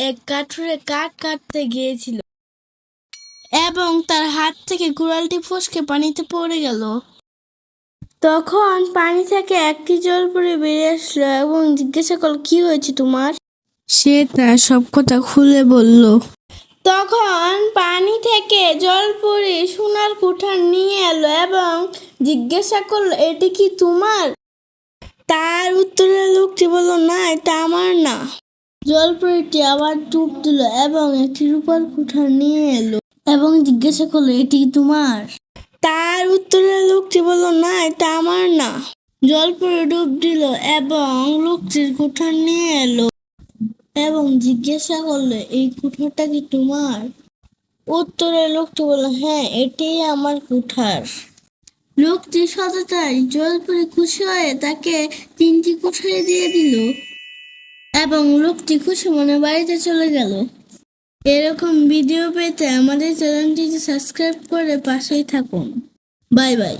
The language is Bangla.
এক কাঠুরে কাঠ কাটতে গিয়েছিল এবং তার হাত থেকে কুড়ালটি ফসকে পানিতে পড়ে গেল। তখন পানি থেকে একটি জলপরি বেরিয়ে আসলো এবং জিজ্ঞাসা করল, কি হয়েছে তোমার? সে তার সব কথা খুলে বলল। তখন পানি থেকে জলপরি সোনার কুঠার নিয়ে এলো এবং জিজ্ঞাসা করলো, এটি কি তোমার? তার উত্তরে লোকটি বলল, না, এটা আমার না। জলপরিটি আবার ডুব দিল এবং একটি রূপার কুঠার নিয়ে এলো এবং জিজ্ঞাসা করলো, এটি কি তোমার? তার উত্তরে লোকটি বলল, না, এটা আমার না। জলপরি ডুব দিল এবং লোকটির কুঠার নিয়ে এলো এবং জিজ্ঞাসা করলো, এই কুঠারটা কি তোমার? উত্তরে লোকটি বলল, হ্যাঁ, এটাই আমার কুঠার। লোকটির সততায় জলপরি খুশি হয়ে তাকে 3টি কুঠারি দিয়ে দিল এবং লোকটি খুশি মনে বাড়িতে চলে গেল। এরকম ভিডিও পেতে আমাদের চ্যানেলটি সাবস্ক্রাইব করে পাশেই থাকুন। Bye bye.